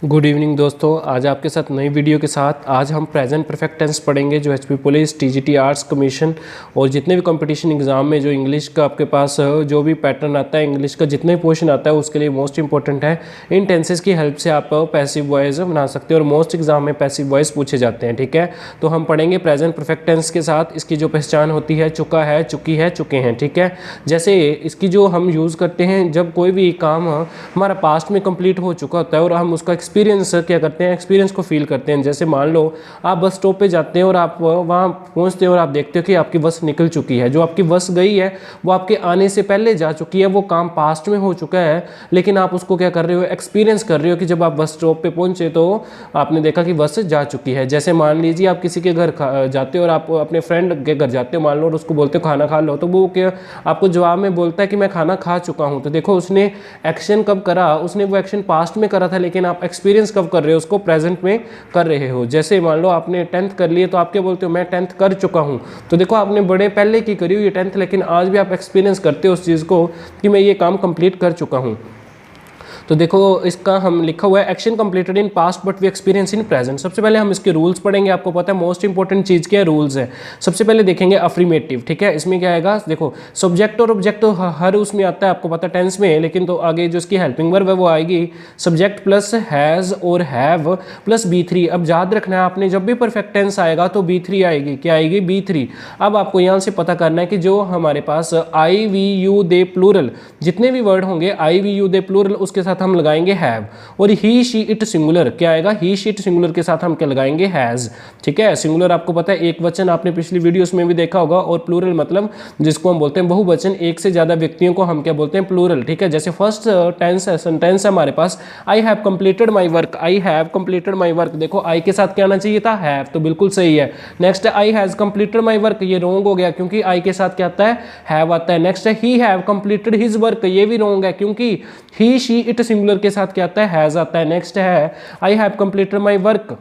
Good evening दोस्तों, आज आपके साथ नई वीडियो के साथ आज हम प्रेजेंट परफेक्ट टेंस पढ़ेंगे। जो HP police, TGT, arts commission और जितने भी कंपटीशन एग्जाम में जो इंग्लिश का आपके पास जो भी पैटर्न आता है, इंग्लिश का जितने भी पोर्शन आता है उसके लिए मोस्ट इंपॉर्टेंट है। इन टेंसेस की हेल्प से आप पैसिव वॉइस बना सकते हो और मोस्ट एग्जाम में पैसिव वॉइस पूछे जाते हैं। ठीक है, तो हम पढ़ेंगे प्रेजेंट परफेक्ट टेंस के साथ इसकी जो पहचान होती है चुका है, चुकी है, चुके हैं। ठीक है, जैसे इसकी जो हम यूज़ करते हैं जब कोई भी काम हमारा पास्ट में कंप्लीट हो चुका होता है और हम उसका एक्सपीरियंस क्या करते हैं, एक्सपीरियंस को फील करते हैं। जैसे मान लो आप बस स्टॉप पे जाते हैं और आप वहाँ पहुँचते हो और आप देखते हो कि आपकी बस निकल चुकी है। जो आपकी बस गई है वो आपके आने से पहले जा चुकी है, वो काम पास्ट में हो चुका है, लेकिन आप उसको क्या कर रहे हो, एक्सपीरियंस कर रहे हो कि जब आप बस स्टॉप पे पहुँचे तो आपने देखा कि बस जा चुकी है। जैसे मान लीजिए आप किसी के घर जाते हो और आप अपने फ्रेंड के घर जाते हो, मान लो, और उसको बोलते हो खाना खा लो, तो वो क्या आपको जवाब में बोलता है कि मैं खाना खा चुका हूँ। तो देखो उसने एक्शन कब करा, उसने वो एक्शन पास्ट में करा था, लेकिन आप एक्सपीरियंस कब कर रहे हो, उसको प्रेजेंट में कर रहे हो। जैसे मान लो आपने 10th कर लिए तो आप क्या बोलते हो, मैं 10th कर चुका हूँ। तो देखो आपने बड़े पहले की करी हुई 10th, लेकिन आज भी आप एक्सपीरियंस करते हो उस चीज़ को कि मैं ये काम कंप्लीट कर चुका हूँ। तो देखो इसका हम लिखा हुआ है action completed in past but we experience in present. सबसे पहले हम इसके रूल्स पढ़ेंगे। आपको पता है मोस्ट इंपॉर्टेंट चीज़ क्या है, रूल्स है। सबसे पहले देखेंगे अफर्मेटिव। ठीक है, इसमें क्या आएगा, देखो सब्जेक्ट और ऑब्जेक्ट तो हर उसमें आता है, आपको पता है टेंस में, लेकिन तो आगे जो इसकी हेल्पिंग वर्ब है वो आएगी सब्जेक्ट प्लस हैज़ और हैव प्लस B3। अब याद रखना है आपने जब भी परफेक्ट टेंस आएगा तो B3 आएगी। क्या आएगी, B3। अब आपको यहाँ से पता करना है कि जो हमारे पास आई वी यू दे प्लूरल जितने भी वर्ड होंगे, आई वी यू दे प्लूरल, उसके साथ हम लगाएंगे हैव। और ही शी इट सिंगुलर, क्या आएगा, ही शी इट सिंगुलर के साथ हम क्या लगाएंगे, हैज। ठीक है, सिंगुलर आपको पता है एक वचन, आपने पिछली वीडियोस में भी देखा होगा, और प्लूरल मतलब जिसको हम बोलते हैं बहुवचन, एक से ज्यादा व्यक्तियों को हम क्या बोलते हैं, प्लूरल। ठीक है, जैसे फर्स्ट टेंस है, सेंटेंस है हमारे पास, I have completed my work, I have completed my work. देखो आई के साथ क्या आना चाहिए था, हैव, तो बिल्कुल सही है। नेक्स्ट है I has completed my work, ये रॉन्ग हो गया क्योंकि आई के साथ क्या आता है, हैव आता है। नेक्स्ट है he have completed his work, ये भी रॉन्ग है क्योंकि ही शी इट सिंगुलर के साथ क्या आता है, हैज आता है। नेक्स्ट है I have completed my work,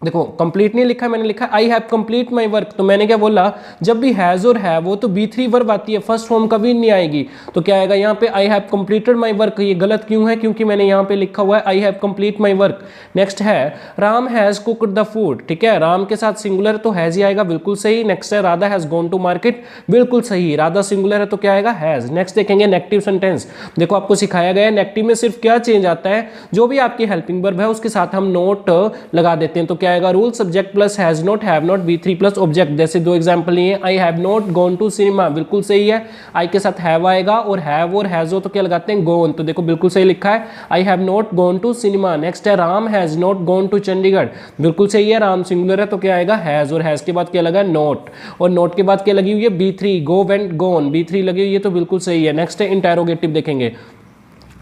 देखो कंप्लीट नहीं लिखा, मैंने लिखा आई हैव कंप्लीट माई वर्क, तो मैंने क्या बोला, जब भी हैज और हैव वो तो B3 वर्ब आती है, फर्स्ट फॉर्म कभी नहीं आएगी। तो क्या आएगा यहाँ पे, आई हैव कंप्लीटेड माई वर्क। ये गलत क्यों है, क्योंकि मैंने यहाँ पे लिखा हुआ है I have complete my work. Next है Ram has cooked the food, ठीक है, राम के साथ सिंगुलर तो हैज ही आएगा, बिल्कुल सही। नेक्स्ट है Radha has gone to market, बिल्कुल सही, राधा सिंगुलर है तो क्या आएगा, हैज। नेक्स्ट देखेंगे नेगेटिव सेंटेंस। देखो आपको सिखाया गया है नेगेटिव में सिर्फ क्या चेंज आता है, जो भी आपकी हेल्पिंग वर्ब है उसके साथ हम नोट लगा देते हैं। तो क्या आएगा, rule subject plus has not, have not, B3 plus object. जैसे दो एग्जांपल लिए, I have not gone to cinema, बिल्कुल सही है, आई के साथ हैव आएगा, और हैव और हैज हो तो क्या लगाते हैं, गॉन, तो देखो बिल्कुल सही लिखा है, I have not gone to cinema. Next है Ram has not gone to Chandigarh, बिल्कुल सही है, राम सिंगुलर है तो क्या आएगा, हैज, और हैज के बाद क्या लगा, नॉट, और नॉट के बाद क्या लगी हुई है, B3, go went gone, B3 लगी हुई है तो बिल्कुल सही है। नेक्स्ट है इंटेरोगेटिव देखेंगे।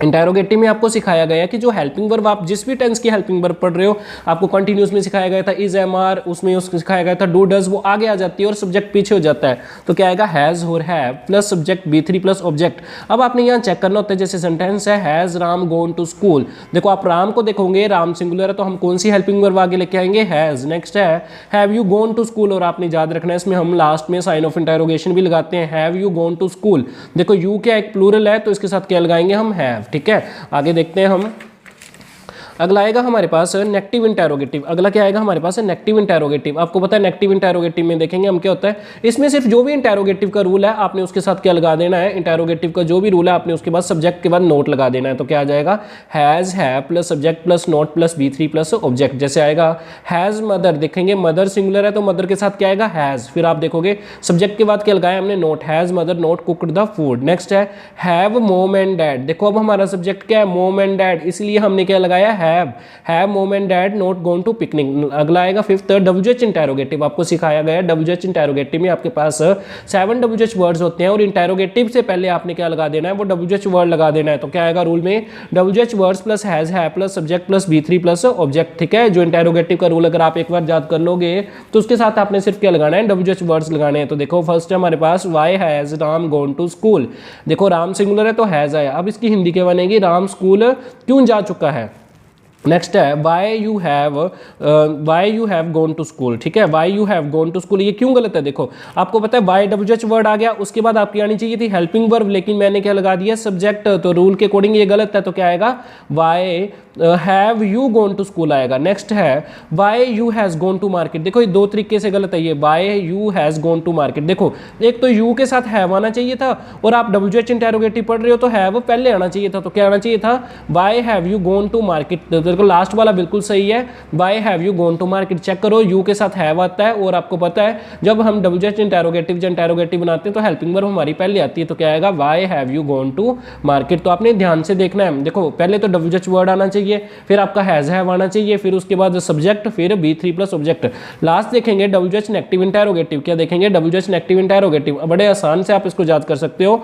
इंटेरोगेटिव में आपको सिखाया गया कि जो हेल्पिंग वर्ब, आप जिस भी टेंस की हेल्पिंग वर्ब पढ़ रहे हो, आपको कंटिन्यूस में सिखाया गया था इज, एम, आर, उसमें उसको सिखाया गया था डू, डज, वो आगे आ जाती है और सब्जेक्ट पीछे हो जाता है। तो क्या आएगा, हैज और have plus subject B3 plus object. अब आपने यहाँ चेक करना होता है, जैसे सेंटेंस है has Ram gone to school, देखो आप राम को देखोगे, राम सिंगुलर है तो हम कौन सी हेल्पिंग वर्ब आगे लेके आएंगे, हैज। नेक्स्ट है have you gone to school, और आपने याद रखना है इसमें हम लास्ट में साइन ऑफ इंटेरोगेशन भी लगाते हैं, have you gone to school. देखो यू क्या एक प्लूरल है तो इसके साथ क्या लगाएंगे हम, हैव। ठीक है, आगे देखते हैं हम। अगला आएगा हमारे पास नेगेटिव इंटेरोगेटिव। अगला क्या आएगा हमारे पास, नेगेटिव इंटेरोगेटिव। आपको पता है नेगेटिव इंटेरोगेटिव में देखेंगे हम क्या होता है, इसमें सिर्फ जो भी इंटेरोगेटिव का रूल है आपने उसके साथ क्या लगा देना है, इंटेरोगेटिव का जो भी रूल है आपने उसके बाद सब्जेक्ट के बाद नोट लगा देना है। तो क्या आ जाएगा, has, have plus subject plus note plus B3 plus object. जैसे आएगा हैज मदर, देखेंगे मदर सिंगुलर है तो मदर के साथ क्या आएगा, हैज, फिर आप देखोगे सब्जेक्ट के बाद क्या लगाया हमने, note, has mother note cooked the food. Next है हैव मॉम एंड डैड, देखो अब हमारा सब्जेक्ट क्या है, मॉम एंड डैड, इसलिए हमने क्या लगाया, have mom and dad not gone to picnic. अगला आएगा फिफ्थ WH इंटेरोगेटिव। आपको सिखाया गया है WH इंटेरोगेटिव में आपके पास 7 WH वर्ड्स होते हैं, और इंटेरोगेटिव से पहले आपने क्या लगा देना है, वो WH वर्ड लगा देना है। तो क्या आएगा रूल में, WH words plus has, have plus subject plus B3 plus object. ठीक है, जो इंटेरोगेटिव का रूल अगर आप एक बार याद कर लोगे तो उसके साथ आपने सिर्फ क्या लगाना है, WH वर्ड्स लगाने हैं। तो देखो फर्स्ट है हमारे पास, why has Ram gone to school, देखो राम सिंगुलर है तो हैज आया। अब इसकी हिंदी क्या बनेगी, राम स्कूल क्यों जा चुका है। नेक्स्ट है why you have gone to school, ठीक है, why you have gone to school, ये क्यों गलत है, देखो आपको पता है वाई WH वर्ड आ गया, उसके बाद आपकी आनी चाहिए थी हेल्पिंग वर्ब, लेकिन मैंने क्या लगा दिया, सब्जेक्ट, तो रूल के अकॉर्डिंग ये गलत है। तो क्या आएगा, why have you gone to school आएगा। नेक्स्ट है why you has gone to market. देखो ये दो तरीके से गलत है, ये why you has gone to market. देखो एक तो यू के साथ हैव आना चाहिए था, और आप WH इंटेरोगेटिव पढ़ रहे हो तो हैव पहले आना चाहिए था, तो क्या आना चाहिए था, why have you gone to market. देखो लास्ट वाला बिल्कुल सही है, why have you gone to market. Check करो यू के साथ हैव आता है, और आपको पता है जब हम WH इंटेरोगेटिव बनाते हैं तो हेल्पिंग वर्ब हमारी पहले आती है, तो क्या आएगा, why have you gone to market. तो आपने ध्यान से देखना है, देखो पहले तो WH वर्ड आना चाहिए, फिर आपका हैज हैव आना चाहिए, फिर उसके बाद सब्जेक्ट, फिर B3 प्लस ऑब्जेक्ट। लास्ट देखेंगे WH नेगेटिव इंटेरोगेटिव। क्या देखेंगे, WH नेगेटिव इंटेरोगेटिव। बड़े आसान से आप इसको याद कर सकते हो।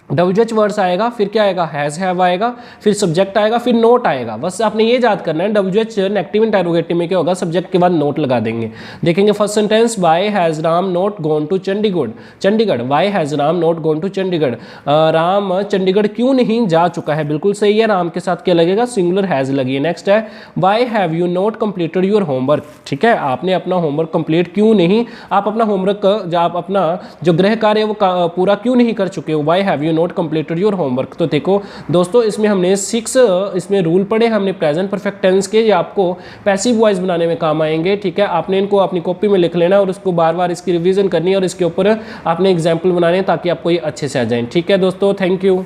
WH वर्ड्स आएगा, फिर क्या आएगा, हैज़ हैव आएगा, फिर सब्जेक्ट आएगा, फिर नोट आएगा। बस आपने ये याद करना है WH नेगेटिव इंटेरोगेटिव में क्या होगा, सब्जेक्ट के बाद नोट लगा देंगे। देखेंगे first sentence, why has Ram not gone to Chandigarh. Why has Ram not gone to Chandigarh. Ram Chandigarh क्यों नहीं जा चुका है, बिल्कुल सही है। राम के साथ क्या लगेगा, सिंगुलर हैज़ लगी है। नेक्स्ट है why have you not completed your homework. ठीक है, आपने अपना होमवर्क कंप्लीट क्यों नहीं, आप अपना होमवर्क, आप अपना जो गृह कार्य वो पूरा क्यों नहीं कर चुके हो, Y have you not completed your homework. तो देखो दोस्तों इसमें हमने 6 इसमें रूल पढ़े हमने प्रेजेंट परफेक्ट टेंस के, ये आपको पैसिव वॉइस बनाने में काम आएंगे। ठीक है, आपने इनको अपनी कॉपी में लिख लेना और उसको बार बार इसकी रिवीजन करनी है, और इसके ऊपर आपने एग्जाम्पल बनाने हैं ताकि आपको ये अच्छे से आ जाए। ठीक है दोस्तों, थैंक यू।